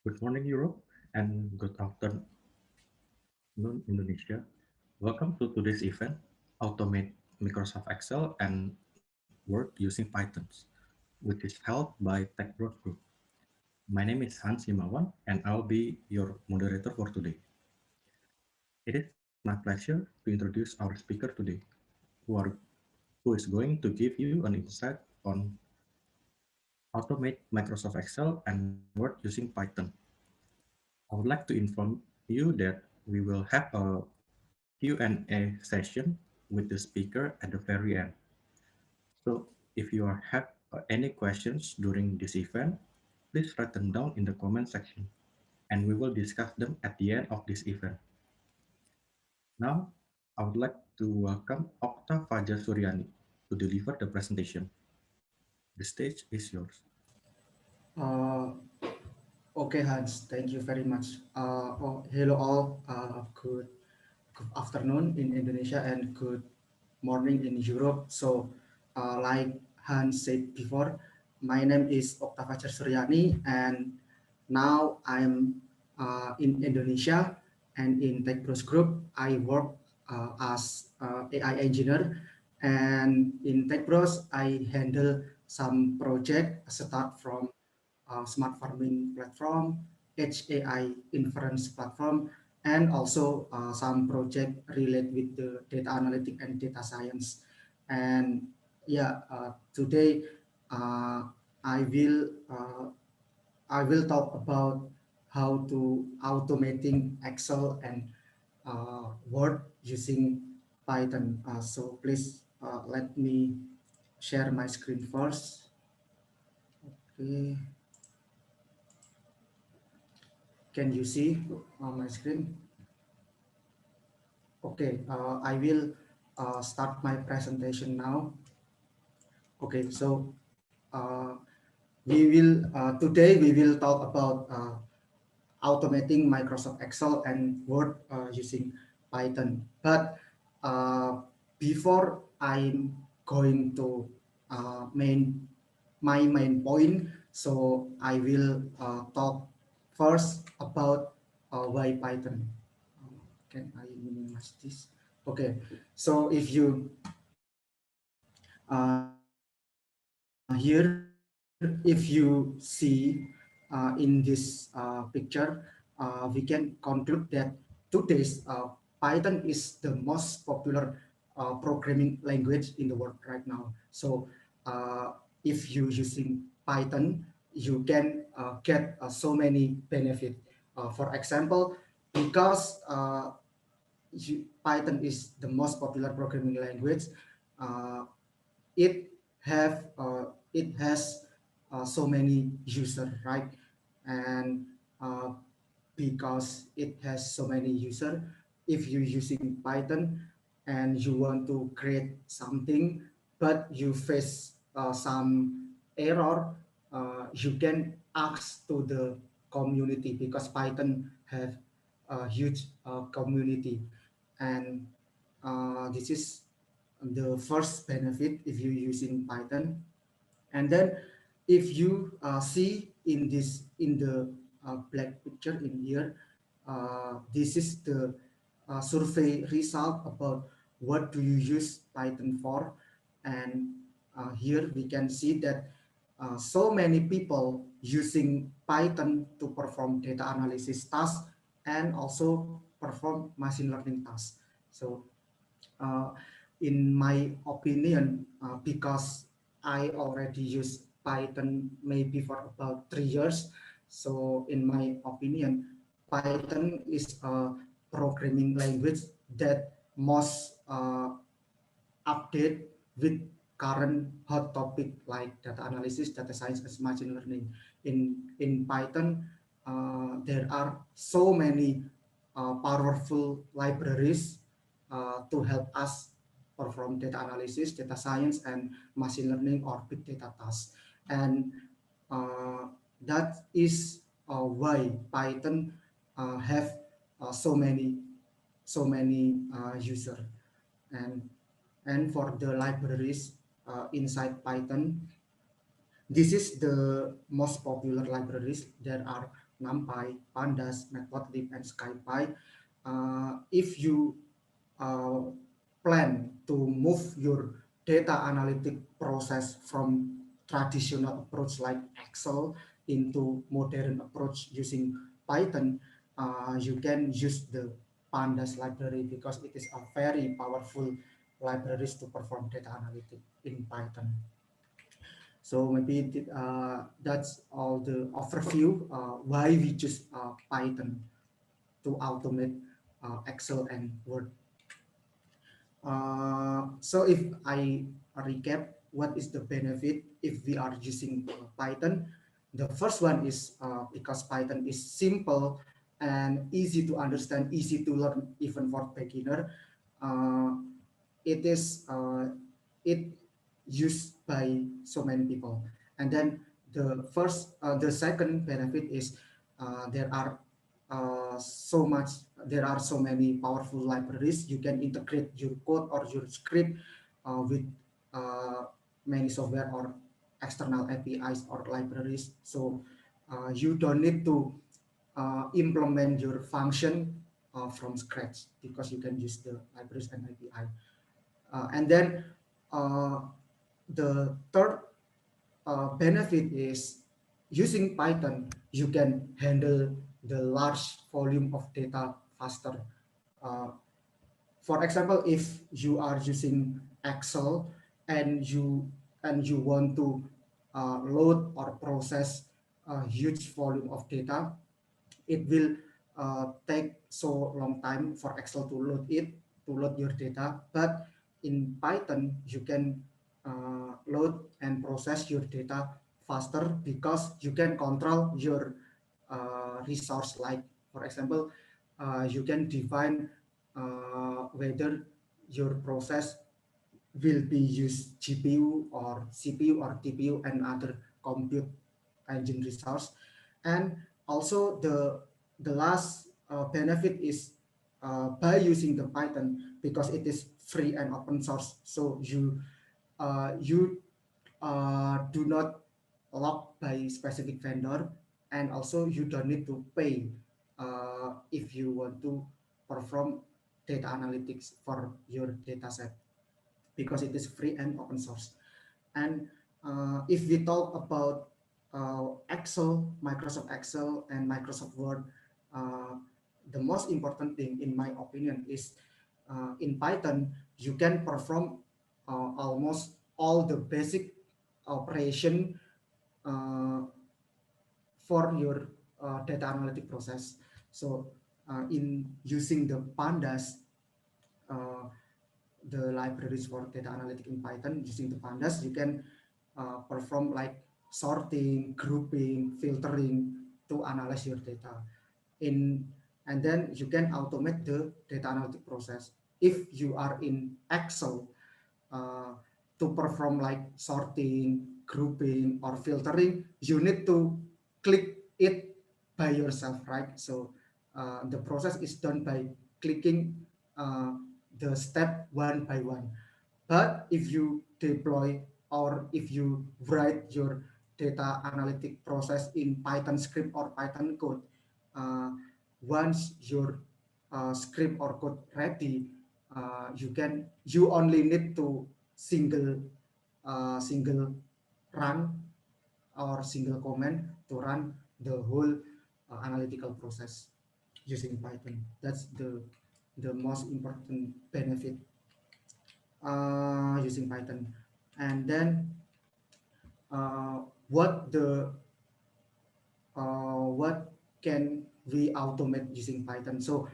Good morning, Europe, and good afternoon, Indonesia. Welcome to today's event, Automate Microsoft Excel and Word using Python, which is held by Tech Bros Group. My name is Hans Himawan, and I'll be your moderator for today. It is my pleasure to introduce our speaker today, who, are, who is going to give you an insight on Automate Microsoft Excel and Word using Python. I would like to inform you that we will have a Q&A session with the speaker at the very end. So if you have any questions during this event, please write them down in the comment section and we will discuss them at the end of this event. Now, I would like to welcome Okta Fajar Suryani to deliver the presentation. The stage is yours. Uh, okay, Hans, thank you very much. Hello all. Good afternoon in Indonesia and good morning in Europe. So, like Hans said before, my name is Okta Fajar Suryani, and now I'm in Indonesia and in Tech Bros Group. I work as AI engineer, and in Tech Bros, I handle some project start from smart farming platform, edge AI inference platform, and also some project related with the data analytic and data science. And yeah, today uh, I will uh, I will talk about how to automating Excel and Word using Python. So please let me share my screen first. Okay, can you see on my screen? Okay, I will start my presentation now. Okay, so today we will talk about automating Microsoft Excel and Word using Python. But uh, before I'm going to main my main point, so I will talk first about why Python. Can I minimize this? Okay, so if you here, if you see in this picture, we can conclude that today's Python is the most popular programming language in the world right now. So if you using Python, you can get so many benefit. For example, because Python is the most popular programming language, uh, it it has so many user, right? And uh, because it has so many user, if you're using Python and you want to create something but you face some error, you can ask to the community because Python have a huge community. And this is the first benefit if you're using Python. And then if you see in the black picture in here, this is the survey result about what do you use Python for. And here we can see that so many people using Python to perform data analysis tasks and also perform machine learning tasks. So uh, in my opinion, because I already use Python maybe for about 3 years. So in my opinion, Python is a programming language that most update with current hot topic like data analysis, data science, and machine learning. In Python, there are so many powerful libraries to help us perform data analysis, data science, and machine learning or big data tasks. And uh, that is why Python have so many user. And for the libraries inside Python, this is the most popular libraries. There are NumPy, Pandas, Matplotlib, and SkyPy. If you uh, plan to move your data analytic process from traditional approach like Excel into modern approach using Python, you can use the Pandas library because it is a very powerful libraries to perform data analytic in Python. So maybe that's all the overview why we choose Python to automate Excel and Word. So if I recap, what is the benefit if we are using Python? The first one is because Python is simple and easy to understand, easy to learn, even for beginner. Uh, it is it used by so many people. And then the second benefit is there are there are so many powerful libraries. You can integrate your code or your script with uh, many software or external APIs or libraries. So you don't need to implement your function from scratch because you can use the libraries and API. And then uh, the third benefit is using Python, you can handle the large volume of data faster. Uh, for example, if you are using Excel and you want to load or process a huge volume of data, it will take so long time for Excel to load your data. But in Python, you can load and process your data faster because you can control your resource. Like for example, you can define whether your process will be use GPU or CPU or TPU and other compute engine resource. And also the last benefit is by using the Python because it is free and open source. So you do not locked by specific vendor, and also you don't need to pay if you want to perform data analytics for your data set because it is free and open source. And if we talk about Excel, Microsoft Excel, and Microsoft Word, uh, the most important thing, in my opinion, is in Python you can perform almost all the basic operation uh, for your data analytic process. So in using the Pandas, uh, the libraries for data analytic in Python, using the Pandas, you can perform like sorting, grouping, filtering to analyze your data. In and then you can automate the data analytic process. If you are in Excel, uh, to perform like sorting, grouping, or filtering, you need to click it by yourself, right? So the process is done by clicking uh, the step one by one. But if you deploy or if you write your data analytic process in Python script or Python code, uh, once your script or code ready, you only need to single run or single command to run the whole analytical process using Python. That's the most important benefit using Python. And then uh, what the what can we automate using Python? So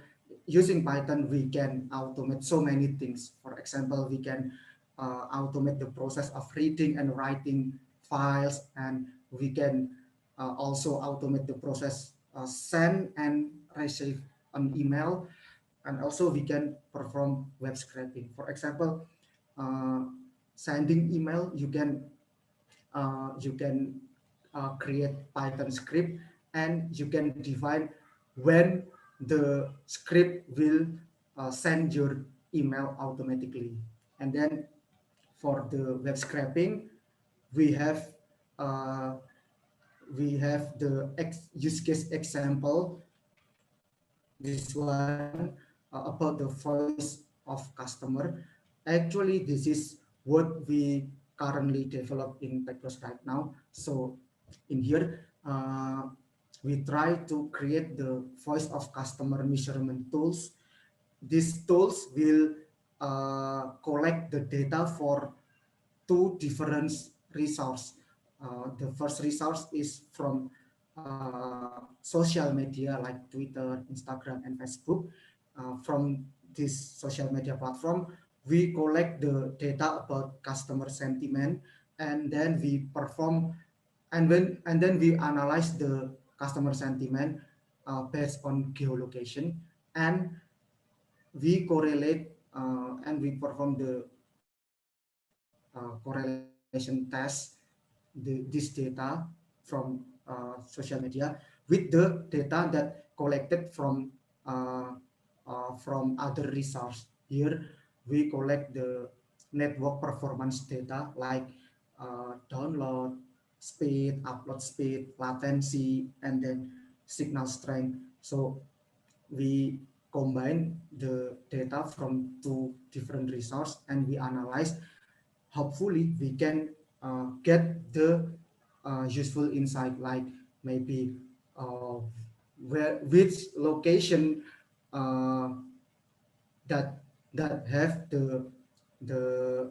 using Python, we can automate so many things. For example, we can automate the process of reading and writing files, and we can also automate the process send and receive an email, and also we can perform web scraping. For example, uh, sending email, you can create Python script, and you can define when the script will send your email automatically. And then for the web scraping, we have uh, we have the use case example. This one about the voice of customer. Actually, this is what we currently develop in Pecos right now. So in here, we try to create the voice of customer measurement tools. These tools will collect the data for two different resources. The first resource is from social media like Twitter, Instagram, and Facebook. From this social media platform, we collect the data about customer sentiment, and then we perform, and then we analyze the customer sentiment based on geolocation, and we correlate and we perform the correlation test this data from social media with the data that collected from other resource. Here we collect the network performance data like download speed, upload speed, latency, and then signal strength. So we combine the data from two different resources and we analyze. Hopefully we can get the useful insight like maybe uh, which location uh, that have the the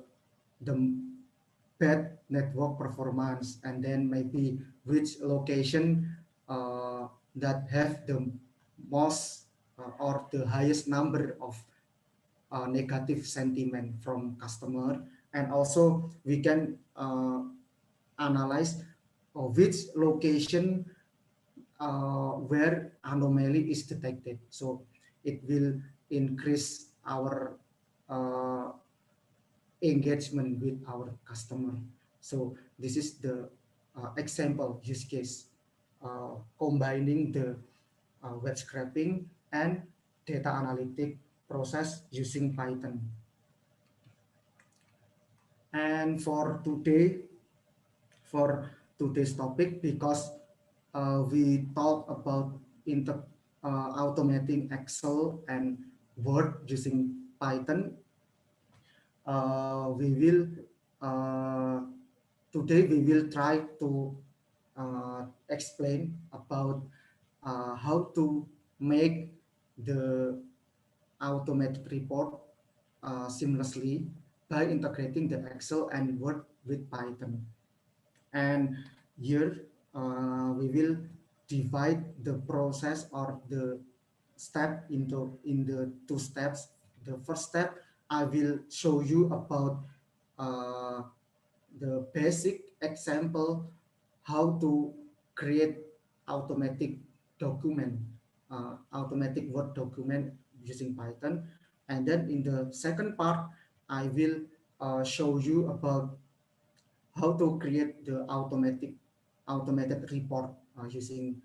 bad network performance, and then maybe which location that have the most or the highest number of negative sentiment from customer. And also we can analyze which location where anomaly is detected, so it will increase our uh, engagement with our customer. So this is the example use case combining the web scraping and data analytic process using Python. And for today's topic, because we talk about automating Excel and Word using Python, we will uh, today we will try to explain about how to make the automated report seamlessly by integrating the Excel and Word with Python. And here we will divide the process or the step into in the two steps. The first step, I will show you about uh, the basic example how to create automatic document, automatic Word document using Python. And then in the second part, I will show you about how to create the automated report using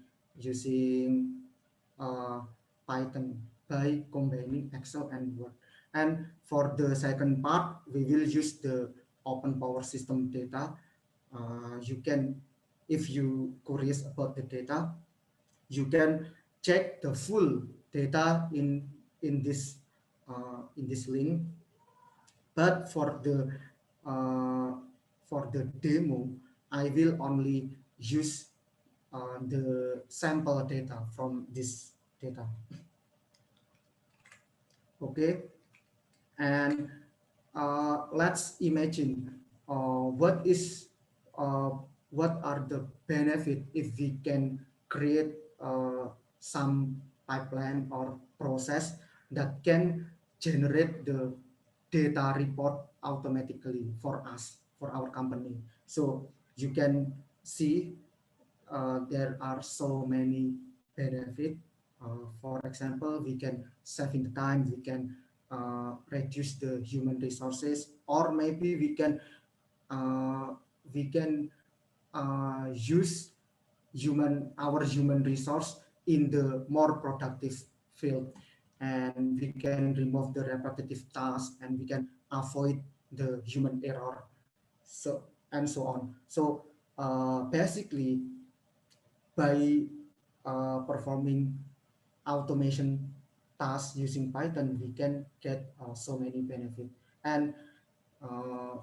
uh, Python by combining Excel and Word. And for the second part, we will use the open power system data. You can, if you curious about the data, you can check the full data in this link. But uh, for the demo, I will only use the sample data from this data. Okay, and let's imagine what is uh, what are the benefit if we can create some pipeline or process that can generate the data report automatically for us, for our company. So you can see there are so many benefit. For example, we can save in the time, we can reduce the human resources, or maybe uh, we can use human resource in the more productive field, and we can remove the repetitive tasks, and we can avoid the human error, so and so on. So basically by performing automation tasks using Python, we can get so many benefits. And uh,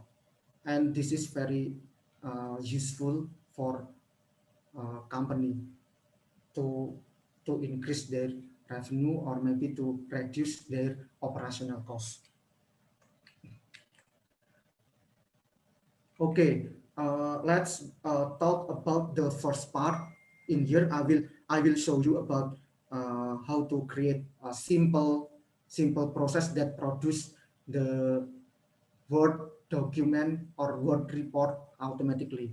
and this is very useful for company to increase their revenue or maybe to reduce their operational costs. Okay, let's talk about the first part. In here, I will show you about how to create a simple process that produce the Word document or Word report automatically.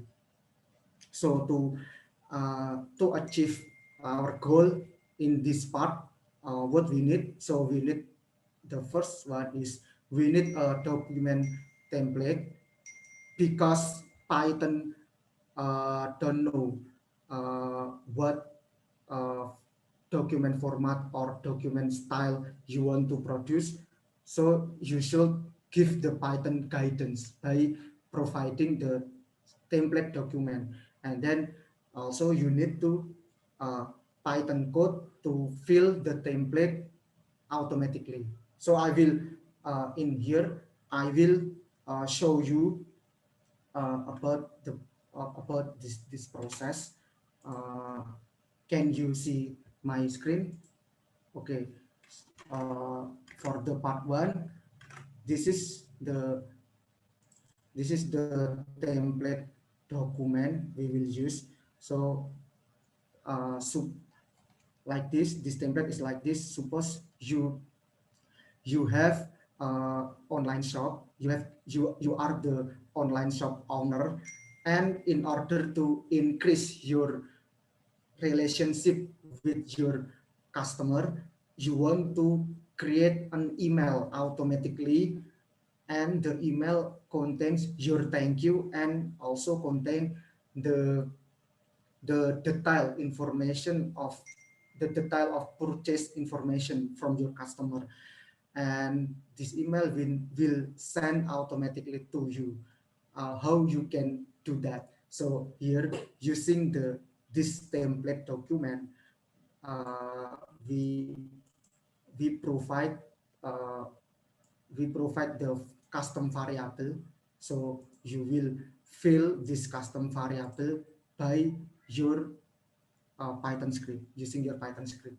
So to achieve our goal in this part, what we need? So we need, the first one is we need a document template, because Python don't know what uh, document format or document style you want to produce. So you should give the Python guidance by providing the template document, and then also you need to uh, Python code to fill the template automatically. So I will in here I will show you about the about this process. Uh, can you see my screen? Okay. Uh, for the part one, this is the template document we will use. So like this template is like this. Suppose you have online shop, you are the online shop owner, and in order to increase your relationship with your customer, you want to create an email automatically, and the email contains your thank you and also contain the detail information of the detail of purchase information from your customer, and this email will send automatically to you. How you can do that? So here, using this template document, uh, we we provide uh, we provide the custom variable. So you will fill this custom variable by your Python script, using your Python script.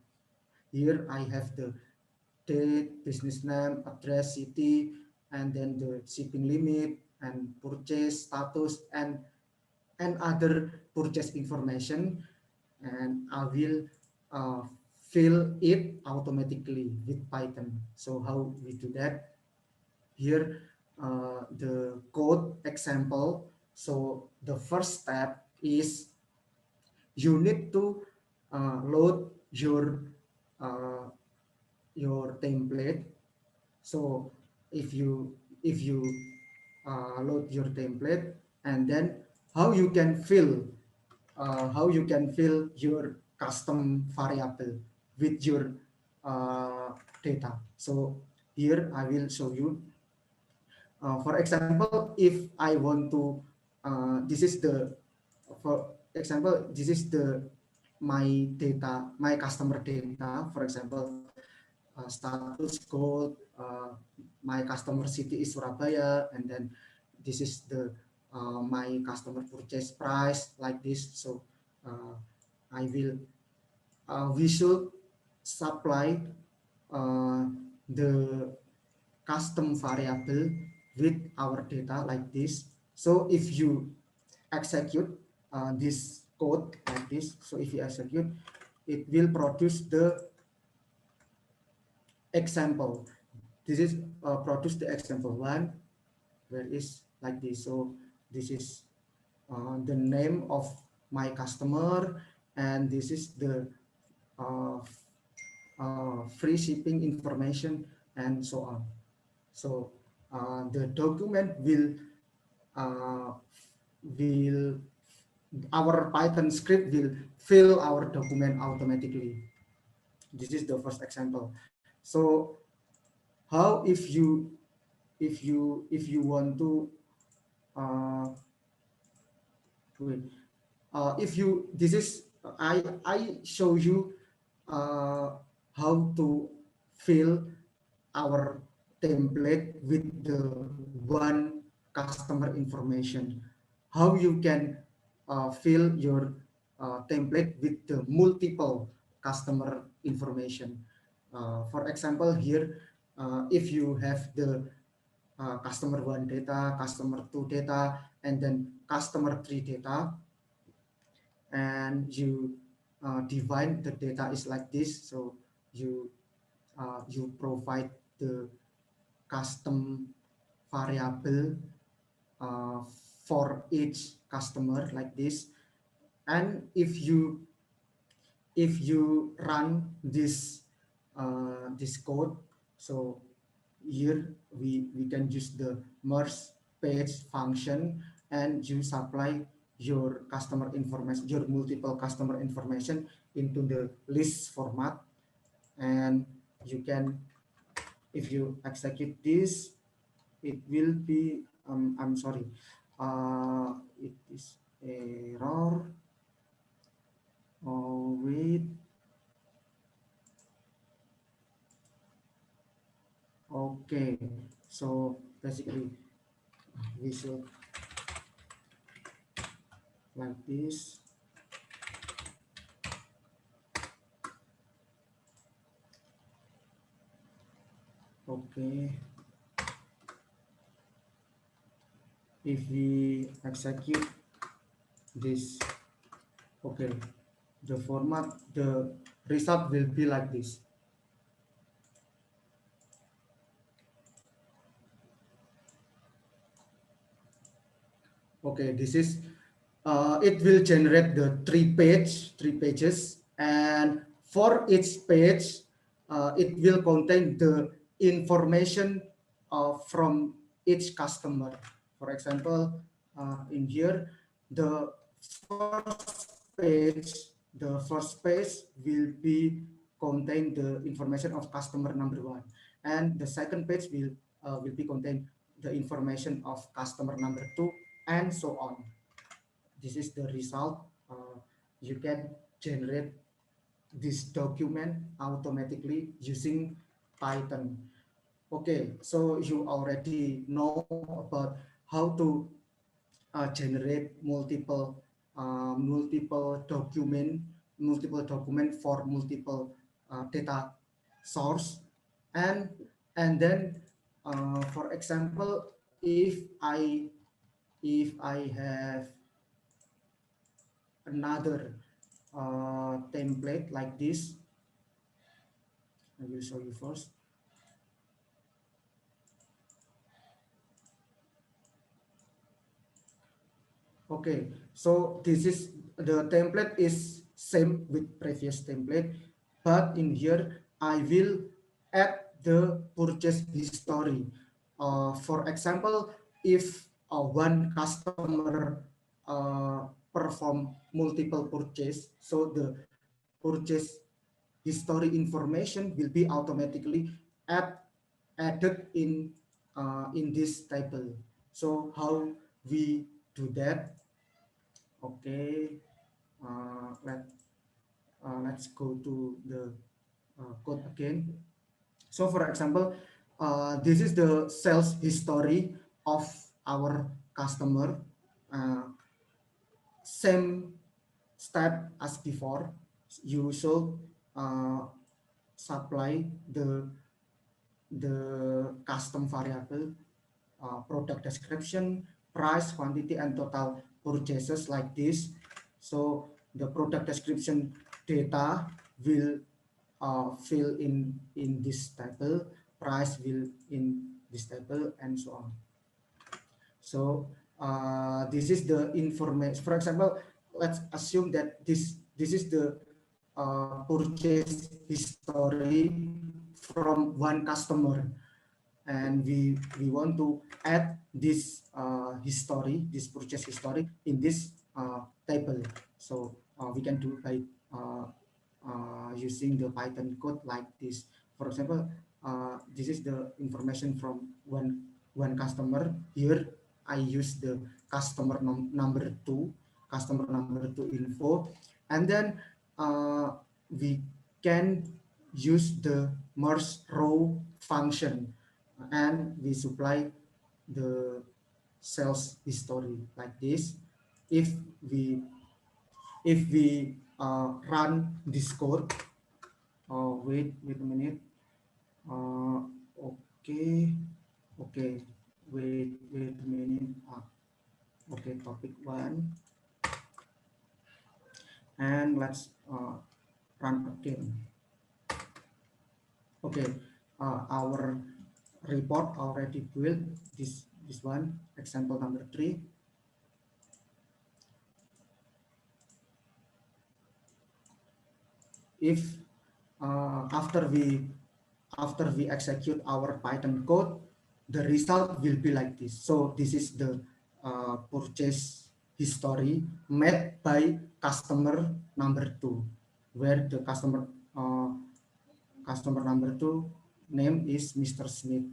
Here I have the date, business name, address, city, and then the shipping limit and purchase status, and other purchase information, and I will uh, fill it automatically with Python. So how we do that? Here, the code example. So the first step is you need to load uh, your template. So if you if you load your template, and then how you can fill your custom variable with your uh, data. So here I will show you. For example, if I want to, this is the, for example, this is the my data, my customer data. For example, status code, my customer city is Surabaya, and then this is the my customer purchase price, like this. So uh, I will we should supply uh, the custom variable with our data like this. So if you execute this code like this, so if you execute, it will produce the example. This is produce the example one, where is like this. So this is the name of my customer, and this is the uh, free shipping information, and so on. So the document uh, will our Python script will fill our document automatically. This is the first example. So how, if you want to uh, wait, if you this is I show you how to fill our template with the one customer information. How you can fill your template with the multiple customer information. For example, here, if you have the customer one data, customer two data, and then customer three data, and you divide the data is like this. So you you provide the custom variable uh, for each customer like this. And if you run this code, so here we can use the merge page function, and you supply your customer information, your multiple customer information into the list format. And you can, if you execute this, it will be I'm sorry, it is error. Oh wait, okay. So basically we should like this. Okay, if we execute this, okay, the format, the result will be like this. Okay, this is it will generate the three pages, and for each page it will contain the information from each customer. For example, in here, the first page will be contain the information of customer number one, and the second page will be contain the information of customer number two, and so on. This is the result. You can generate this document automatically using Python. Okay, so you already know about how to generate multiple document for multiple data source. And and then for example, if I have another template like this, I will show you first. Okay, so this is the template is same with previous template, but in here I will add the purchase history. For example, if one customer perform multiple purchase, so the purchase history information will be automatically add, added in this table. So how we do that? Okay, let's go to the code again. So for example, this is the sales history of our customer. Uh, Same step as before. You should uh, supply the custom variable, product description, price, quantity, and total purchases like this. So the product description data will fill in this table, price will in this table, and so on. So this is the information. For example, let's assume that this is the purchase history from one customer, and we want to add this history, this purchase history in this table. So we can do by using the Python code like this. For example, this is the information from one customer. Here I use the customer number two info, And then we can use the merge row function, and we supply the sales history like this. If we run this code, wait a minute. uh, okay, okay, wait a minute. Okay, topic one, and let's run again. Okay, our report already built. This one, example number three. If after we execute our Python code, the result will be like this. So this is the purchase history made by customer number two, where the uh, customer number two name is Mr. Smith.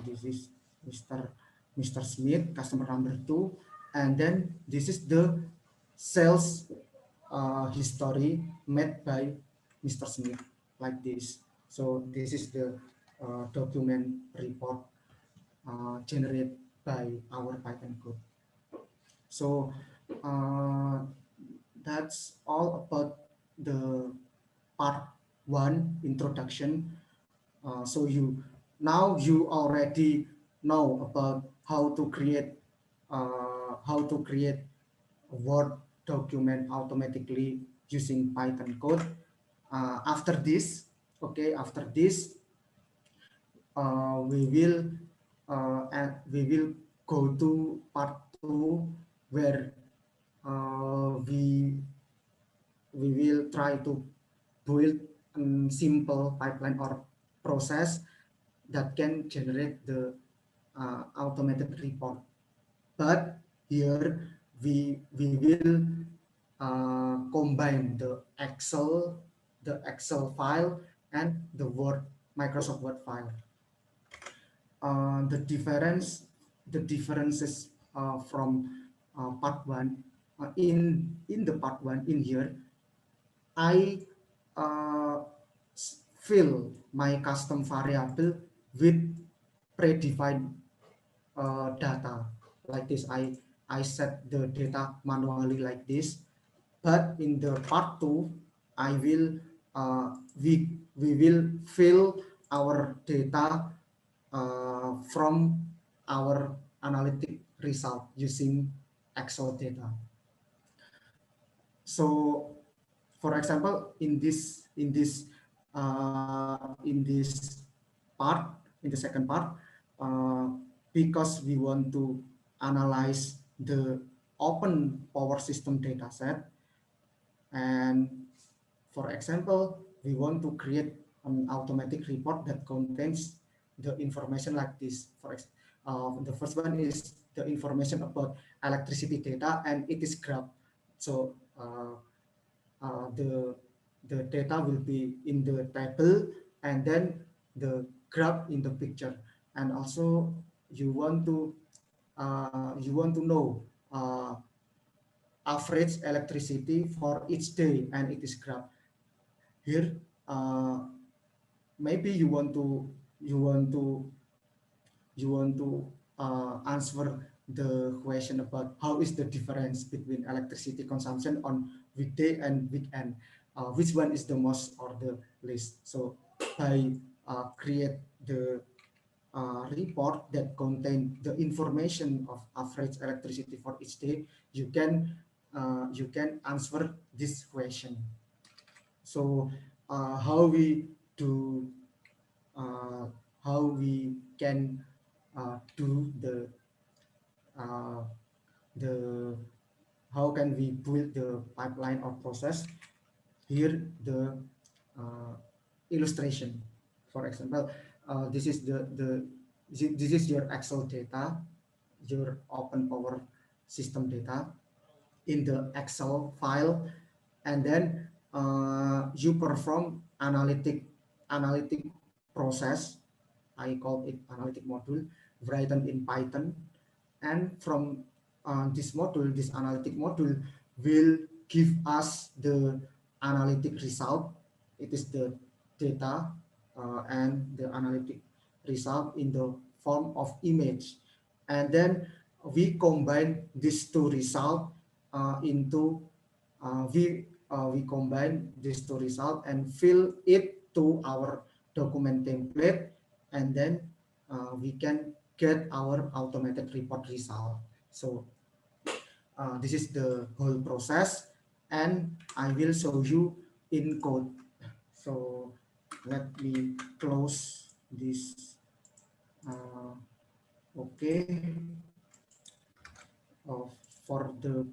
This is Mr. Mr. Smith, customer number two, and then this is the sales history made by Mr. Smith like this. So this is the document report generated by our Python code. So uh, that's all about the part one introduction. So you already know about how to create a Word document automatically using Python code. After this, okay, after this, we will and we will go to part two, where we will try to build a simple pipeline or process that can generate the automated report. But here we will combine the Excel file and the Word Microsoft Word file. The differences from part one, in the part one in here, I uh, fill my custom variable with predefined data like this. I set the data manually like this. But in the part two, I will we will fill our data from our analytic result using Excel data. So, for example, in this part, in the second part, uh, because we want to analyze the open power system data set, and for example, we want to create an automatic report that contains the information like this. The first one is the information about electricity data, and it is graph. So the data will be in the table, and then the graph in the picture. And also you want to know average electricity for each day, and it is graph here. Maybe you want to you want to answer the question about how is the difference between electricity consumption on weekday and weekend, which one is the most or the least. So by create the report that contain the information of average electricity for each day, you can answer this question. So how we do uh, how we can do uh, the how can we build the pipeline or process. Here the uh, illustration. For example, this is this is your Excel data, your open power system data in the Excel file, and then you perform analytic process. I call it analytic module, written in Python, and from this analytic module will give us the analytic result. It is the data and the analytic result in the form of image. And then we combine these two results into we combine these two results and fill it to our document template, and then we can get our automated report result. So this is the whole process, and I will show you in code. So let me close this. Okay, for the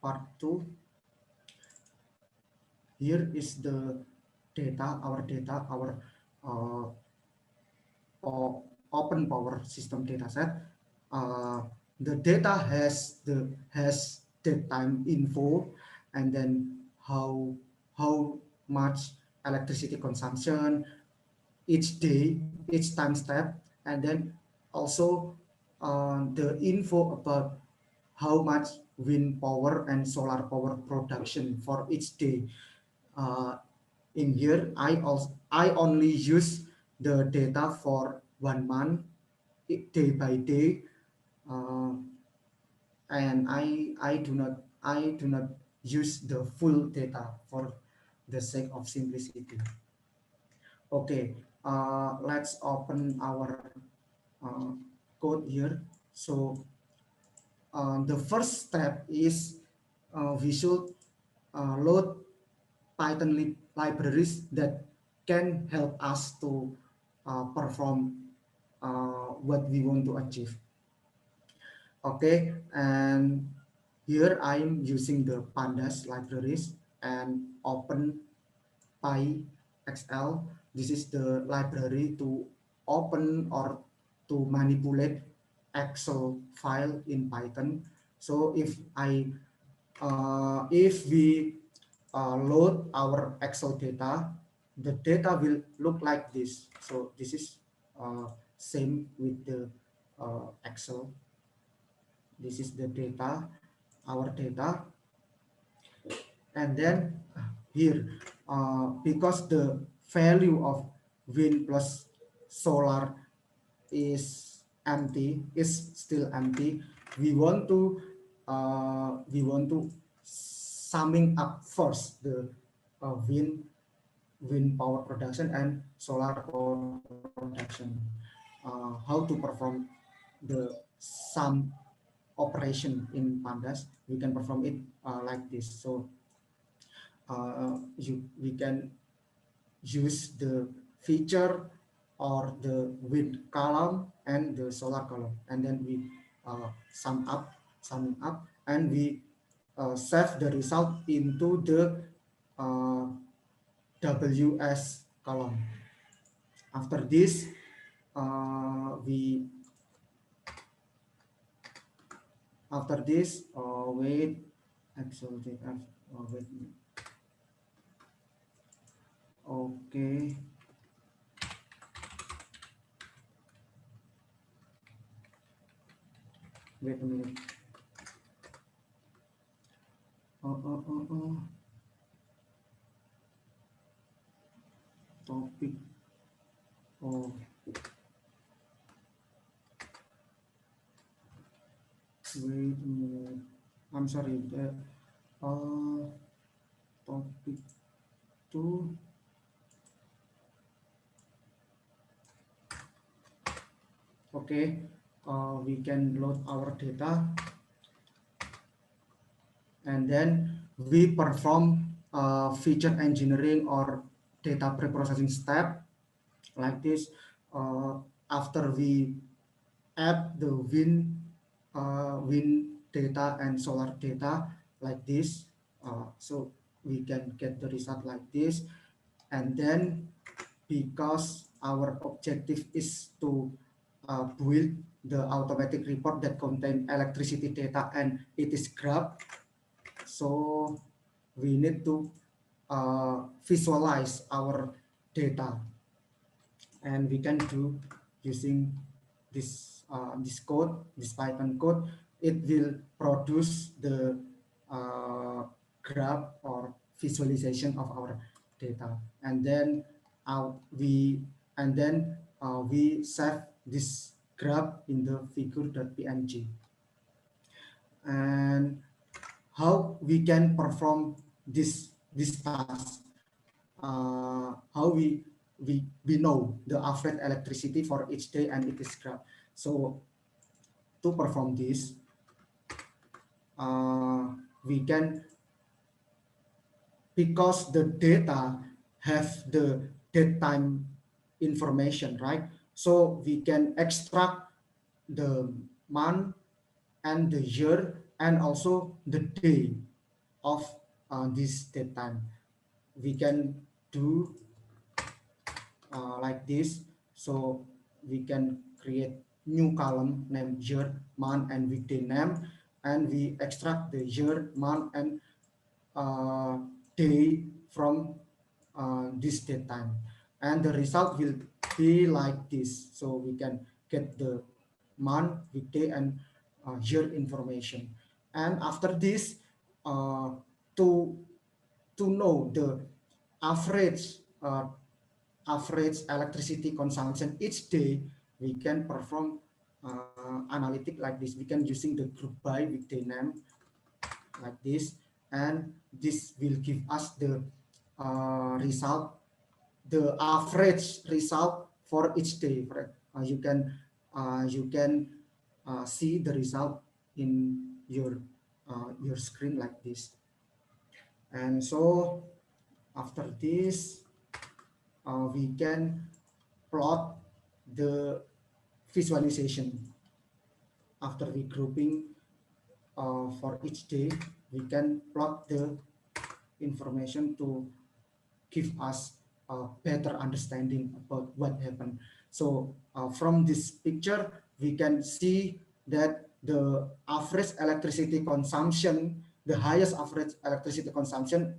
part 2, here is the data, our uh, open power system data set. The data has the time info, and then how much electricity consumption each day, each time step, and then also the info about how much wind power and solar power production for each day. Uh, in here, I only use the data for 1 month, day by day, uh, and I do not use the full data for the sake of simplicity. Okay, let's open our uh, code here. So the first step is we should load Python libraries that can help us to perform what we want to achieve. Okay, and here I'm using the pandas libraries and open PyXL. This is the library to open or to manipulate Excel file in Python. So if we load our Excel data, the data will look like this. So this is same with the Excel. This is the data, our data, and then here because the value of wind plus solar is still empty, we want to summing up first the wind power production and solar power production. How to perform the sum operation in pandas, we can perform it like this. So we can use the feature or the wind column and the solar column, and then we summing up, and we save the result into the uh, WS column. After this, we after this wait actually wait, okay, wait a minute. Topic. Oh, wait a minute. I'm sorry. Uh, topic 2. Okay. We can load our data, and then we perform feature engineering or data preprocessing step like this. Uh, After we add the wind data and solar data like this, so we can get the result like this. And then because our objective is to build the automatic report that contain electricity data and it is graph, so we need to visualize our data, and we can do using this code, this Python code. It will produce the graph or visualization of our data, and then we and then we save this graph in the figure.png. And how we can perform this task, how we know the average electricity for each day and it is graph. So to perform this, we can, because the data have the date time information, right? So we can extract the month and the year and also the day of this date time. We can do like this. So we can create new column named year, month, and weekday name, and we extract the year, month, and uh, day from this date time, and the result will be like this. So we can get the month, weekday, and year information. And after this, uh, to know the average electricity consumption each day, we can perform analytic like this. We can using the group by weekday name like this, and this will give us the result, the average result for each day. You can see the result in your screen like this. And so after this, we can plot the visualization. After we grouping for each day, we can plot the information to give us a better understanding about what happened. So from this picture, we can see that the average electricity consumption, the highest average electricity consumption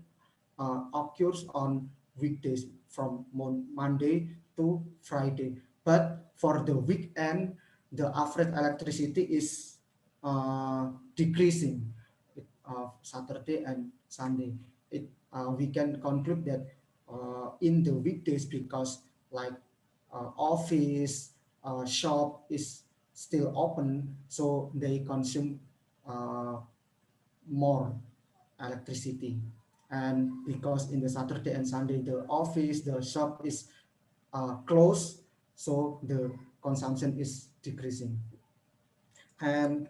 occurs on weekdays from Monday to Friday. But for the weekend, the average electricity is decreasing, Saturday and Sunday. We can conclude that in the weekdays, because like office, shop is still open, so they consume uh, more electricity. And because in the Saturday and Sunday, the office, the shop is closed, so the consumption is decreasing. And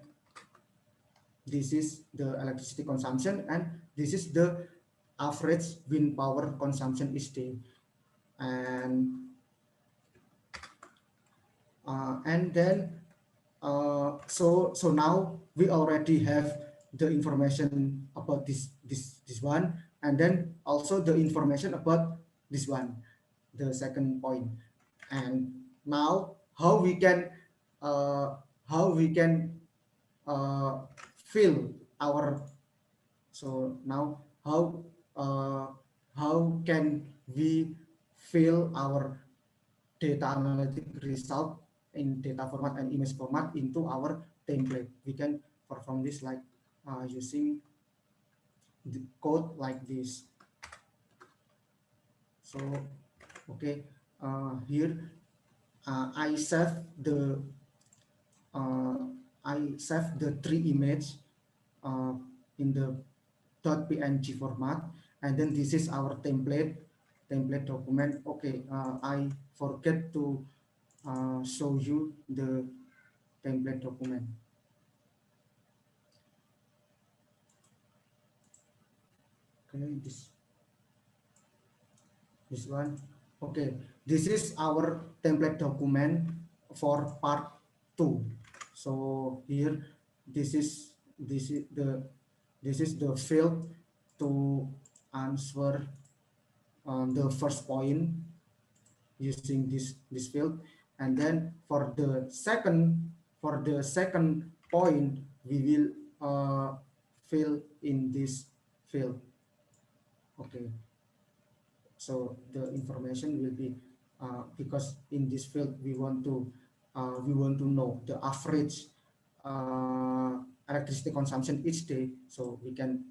this is the electricity consumption, and this is the average wind power consumption each day. And then so now we already have the information about this one, and then also the information about this one, the second point. And now uh, how we can uh, fill our, so now uh, how can we fill our data analytic result in data format and image format into our template? We can perform this like using the code like this. So okay, here I save the uh, three image uh, in the .png format, and then this is our template document. Okay, I forget to show you the template document. Okay, this one. Okay, this is our template document for part 2. So here, this is the field to answer the first point using this field. And then for the second point, we will fill in this field. Okay, so the information will be because in this field we want to know the average electricity consumption each day, so we can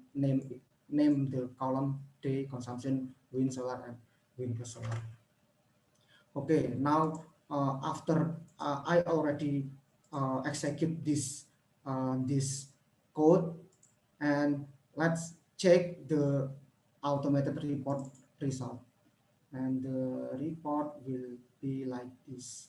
name the column day consumption wind solar and wind plus solar. Okay, now after I already execute this code, and let's check the automated report result. And the report will be like this.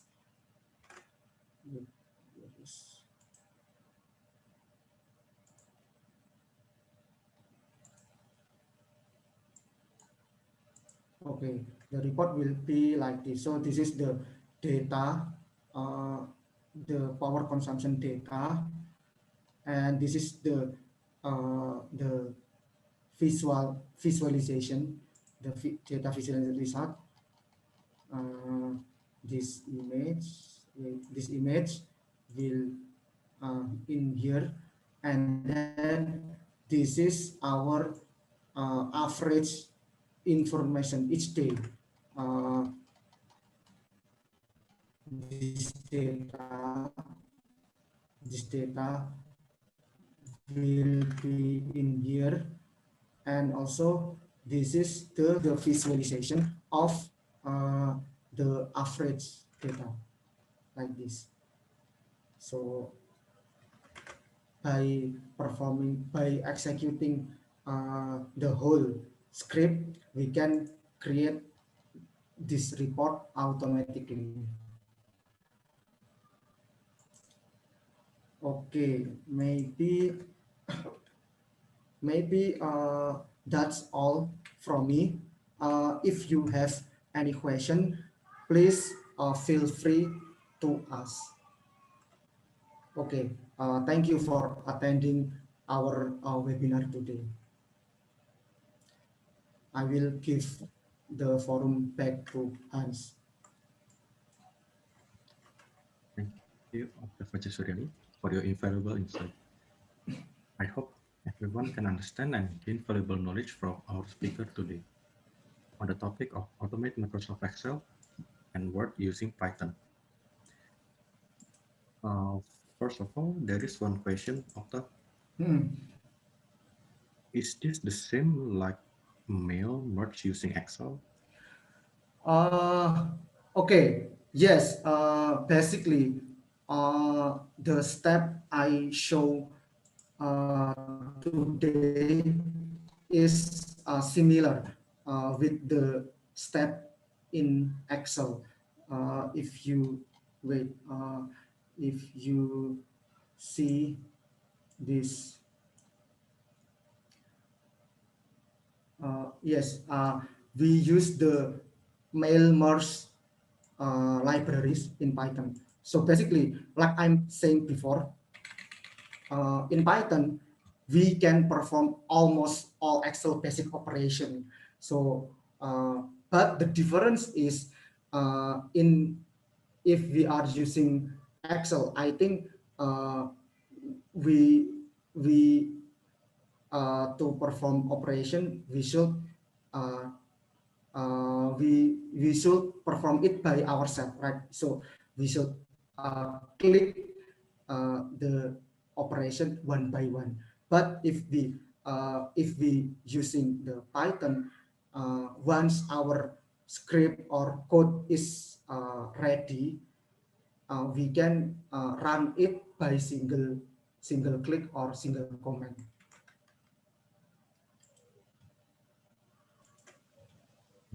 Okay, the report will be like this. So this is the data, uh, the power consumption data, and this is the visualization, the data visualization result. Uh, this image, this image will in here, and then this is our average information each day. uh, this data this data will be in here, and also this is the visualization of uh, the average data like this. So by executing the whole script, we can create this report automatically. Okay, maybe that's all from me. If you have any question, please feel free to ask. Okay, thank you for attending our webinar today. I will give the forum back to Hans. Thank you, Dr. Vajasuriani, for your invaluable insight. I hope everyone can understand and gain valuable knowledge from our speaker today on the topic of automate Microsoft Excel and Word using Python. Uh, First of all, there is one question, Octa. Hmm. Is this the same like mail merge using Excel? Uh, okay. Yes. Basically, the step I show today is similar with the step in Excel. If you wait, if you see this, yes, we use the mail merge libraries in Python. So basically, like I'm saying before, in Python, we can perform almost all Excel basic operation. So, but the difference is in if we are using Excel, I think we we to perform operation uh, we should perform it by ourselves, right? So we should click the operation one by one. But if we using the Python, once our script or code is ready, we can run it by single click or single command.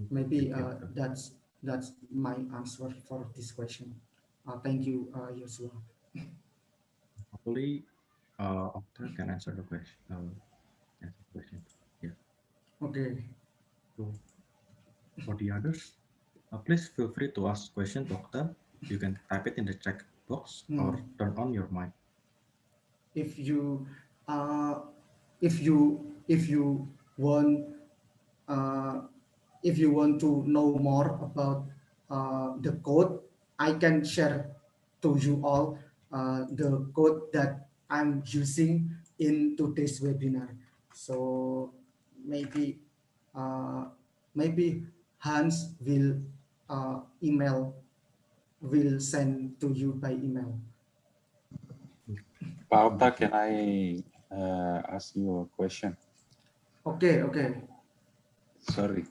Maybe Thank you, Octa. that's my answer for this question. Thank you, Joshua. Hopefully, Octa can answer the question. Answer the question. Yeah. Okay. So for the others, please feel free to ask question to Octa. You can type it in the chat box or Hmm. turn on your mic. If you uh, if you want uh, if you want to know more about the code, I can share to you all the code that I'm using in today's webinar. So maybe uh, maybe Hans email will send to you by email. Pauta, can I ask you a question? Okay, okay. Sorry.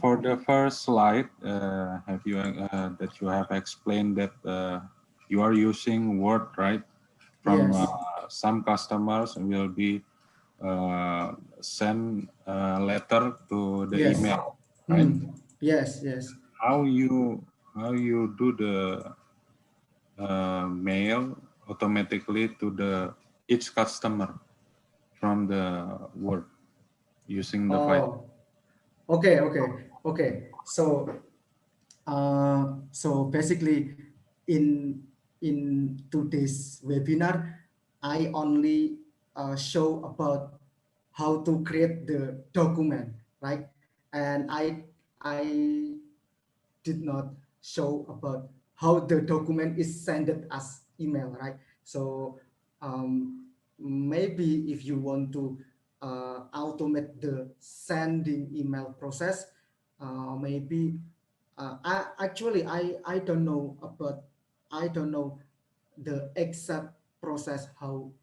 For the first slide, have you that you have explained that you are using Word, right? From Yes. some customers will be send a letter to the Yes. email, right? Hmm. Yes, yes. How you how you do the mail automatically to the each customer from the Word using the Python. Oh, okay, okay, okay. So basically, in today's webinar, I only show about how to create the document, right? And I did not show about how the document is sent as email, right? So maybe if you want to automate the sending email process, maybe I don't know about, I don't know the exact process how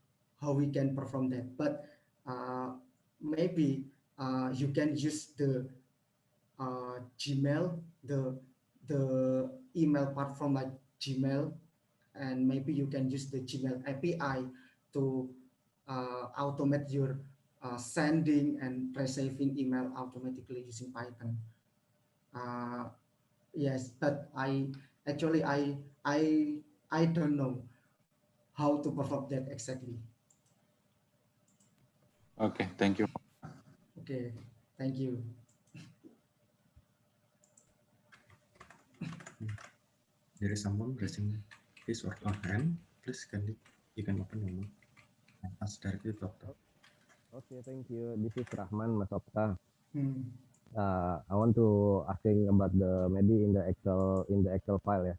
we can perform that, but uh, maybe you can use the Gmail, the email platform like Gmail, and maybe you can use the Gmail API to automate your sending and receiving email automatically using Python. Uh, yes, but I I don't know how to perform that exactly. Okay, thank you. Okay, thank you. There is someone raising his or her hand. Please, you can open your mouth and ask directly to doctor. Okay, thank you. This is Rahman Mas Okta. Hmm. I want to asking about the maybe in the Excel file, yeah.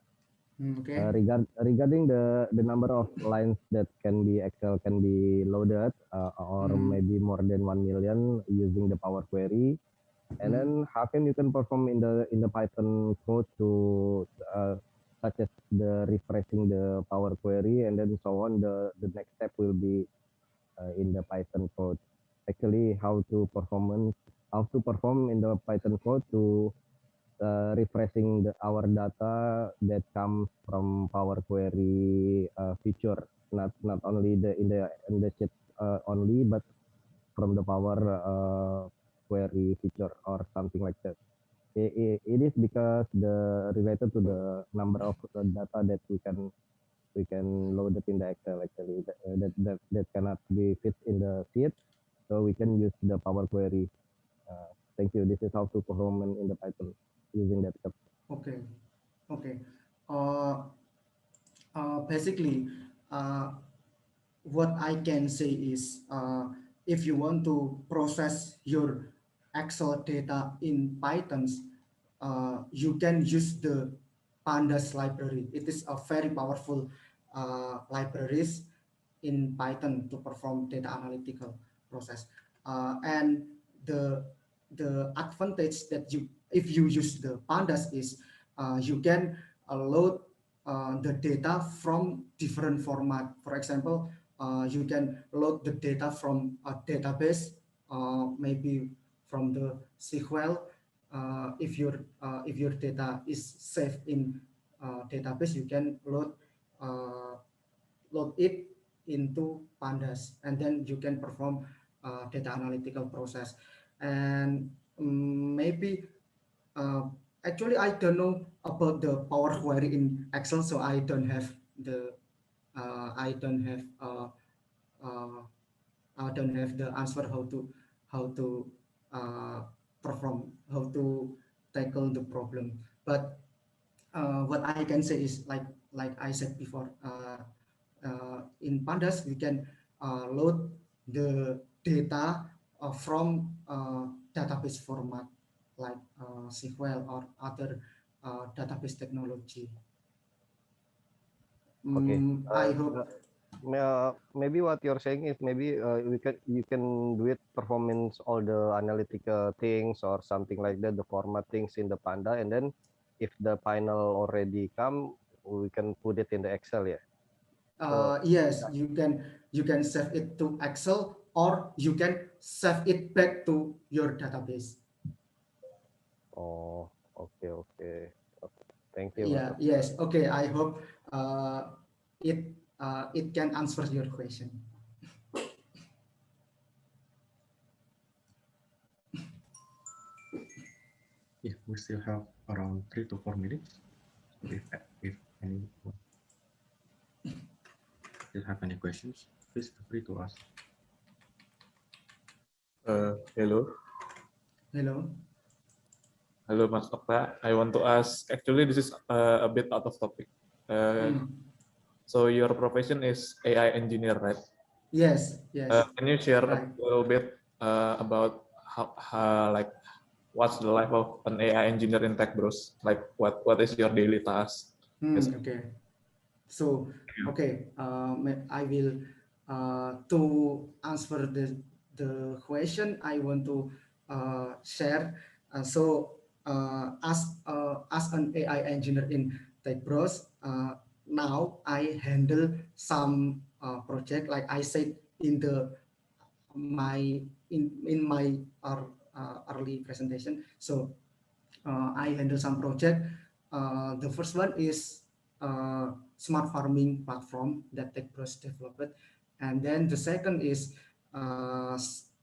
Okay. Regarding the number of lines that can be Excel can be loaded, or Hmm. maybe more than 1 million using the Power Query, and Hmm. then how can you can perform in the Python code to such as the refreshing the Power Query and then so on. The next step will be in the Python code. Actually, how to perform in the Python code to refreshing our data that comes from Power Query feature, not only in the sheet only, but from the Power Query feature or something like that. It is because the related to the number of data that we can load it in the Excel actually that cannot be fit in the sheet, so we can use the Power Query. Thank you. This is how to perform in the Python using that code. Okay. Okay. Uh, Basically, uh, what I can say is, if you want to process your Excel data in Python, you can use the Pandas library. It is a very powerful libraries in Python to perform data analytical process. And the advantage that you, if you use the Pandas, is you can load the data from different format. For example, you can load the data from a database, maybe from the SQL. If your data is saved in database, you can uh, load it into Pandas, and then you can perform data analytical process. And maybe uh, actually I don't know about the Power Query in Excel, so I don't have the I don't have uh, I don't have the answer how to uh, perform, how to tackle the problem. But what I can say is, like I said before, in Pandas we can load the data from database format like SQL or other database technology. Okay. I hope. Maybe what you're saying is maybe you can do it performance all the analytical things or something like that, the format things in the Panda, and then if the final already come, we can put it in the Excel, yeah. So Yes, you can save it to Excel, or you can save it back to your database. Oh, okay, okay. Okay. Thank you, Mas Yeah, Okta. yes. Okay, I hope it it can answer your question. Yeah, we still have around 3 to 4 minutes. So if anyone still have any questions, please feel free to ask. Hello, Hello. hello, Mas Okta. I want to ask. Actually, this is a bit out of topic. Uh, Mm. so your profession is AI engineer, right? Yes, yes, Can you share a right. little bit about how like what's the life of an AI engineer in Tech Bros? Like what is your daily task? Yes. Okay. So, okay, I will to answer the question I want to share. As an AI engineer in TechBros, now I handle some project like I said in the my in my early presentation. So I handle some project. The first one is smart farming platform that TechBrush developed, and then the second is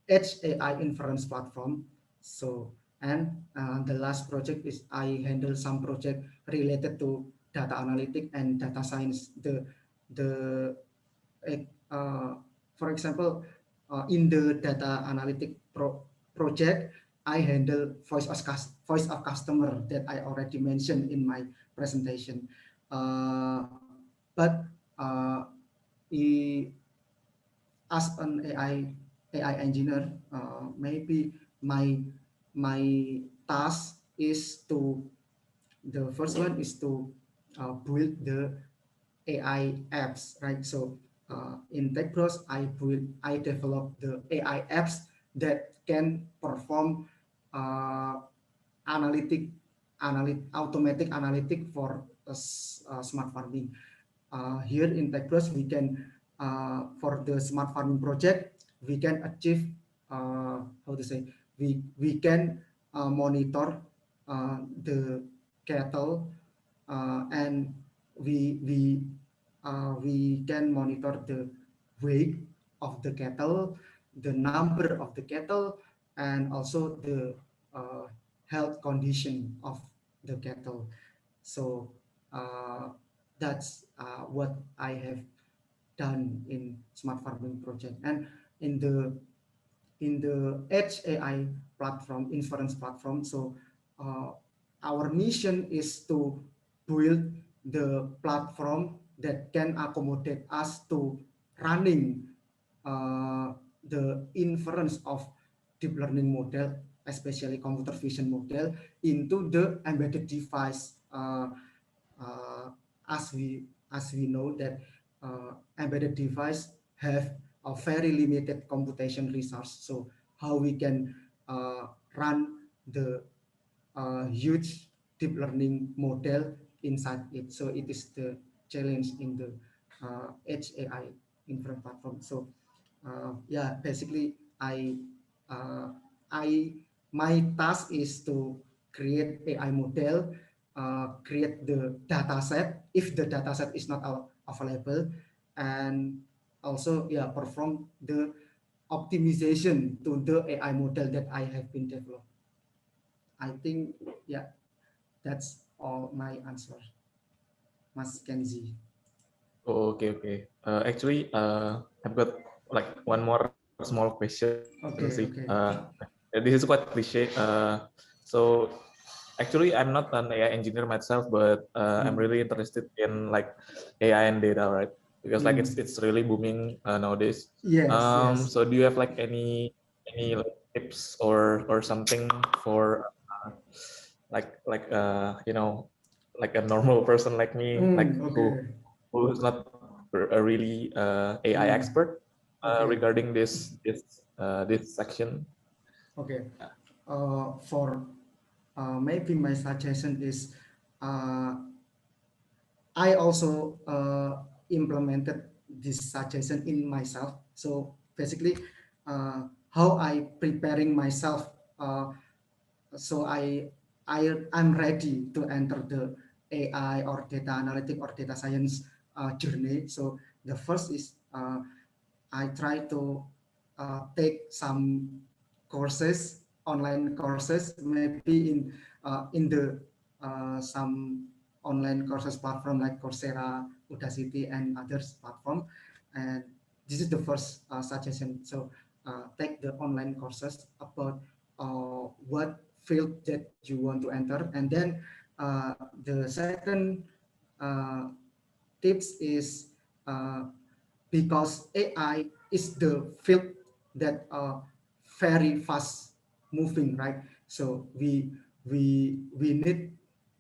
Edge AI inference platform. So and the last project is I handle some project related to data analytic and data science. The uh, for example, in the data analytic project, I handle voice of customer that I already mentioned in my presentation. But uh, i- as an AI engineer, maybe my my task is to the first one is to build the AI apps, right? So in TechBros, I develop the AI apps that can perform uh, analytic, automatic analytic for smart farming. Here in TechBros, we can for the smart farming project, we can achieve how to say we can monitor the cattle and we can monitor the weight of the cattle, the number of the cattle, and also the uh, health condition of the cattle. So uh, that's what I have done in smart farming project. And in the Edge AI platform, inference platform. So uh, our mission is to build the platform that can accommodate us to running the inference of deep learning model, especially computer vision model, into the embedded device. Uh, as we know that embedded device have a very limited computation resource. So how we can run the huge deep learning model inside it. So it is the challenge in the Edge AI inference platform. So yeah, basically uh, I my task is to create AI model, create the data set if the data set is not available, and also yeah perform the optimization to the AI model that I have been developed. I think yeah, that's all my answer, Mas Kenzi. Oh, okay, okay. Actually, I've got like one more small question sih. Okay, okay. This is quite cliche. So actually, I'm not an AI engineer myself, but I'm Hmm. really interested in like AI and data, right? Because like Hmm. it's really booming nowadays. Yes, yes. So do you have like any like tips or something for you know like a normal person like me, like Okay. who's not a really AI Hmm. expert Okay. regarding this section? Okay. For maybe my suggestion is uh, I also implemented this suggestion in myself. So basically, how I preparing myself. So I'm ready to enter the AI or data analytic or data science journey. So the first is I try to take some courses, online courses, maybe in the some online courses platform like Coursera, Udacity, and others platform. And this is the first suggestion. So take the online courses about what field that you want to enter, and then the second uh, tips is because AI is the field that very fast moving, right? So we need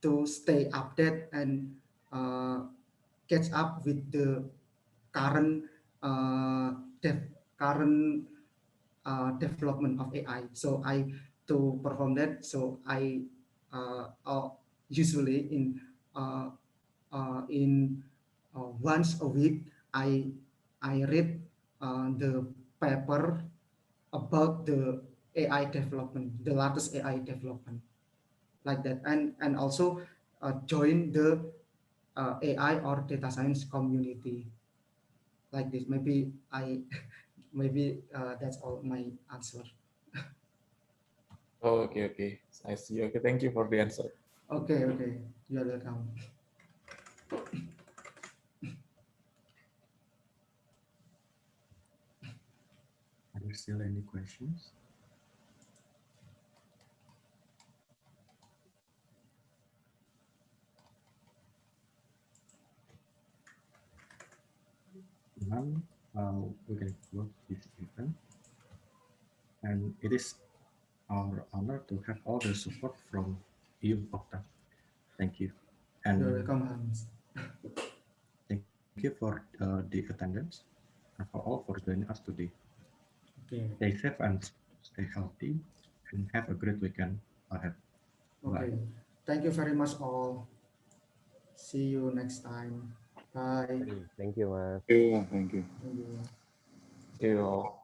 to stay updated and uh, catch up with the current uh, dev- current development of AI. So I to perform that. So I usually uh, in once a week I read the paper about the AI development, the latest AI development, like that, and also join the AI or data science community, like this. Maybe I maybe that's all my answer. Oh, okay, okay. I see. Okay, thank you for the answer. Okay, okay, you're welcome. Are there still any questions? None. We can close this event. And it is our honor to have all the support from you, Okta. Thank you. You're And welcome, Hans. thank you for the attendance and for all for joining us today. Okay, Stay safe and stay healthy and have a great weekend ahead. Bye. okay. Thank you very much, all. See you next time. Bye. Thank you, Mas. Thank you. Thank you. Thank you. You know.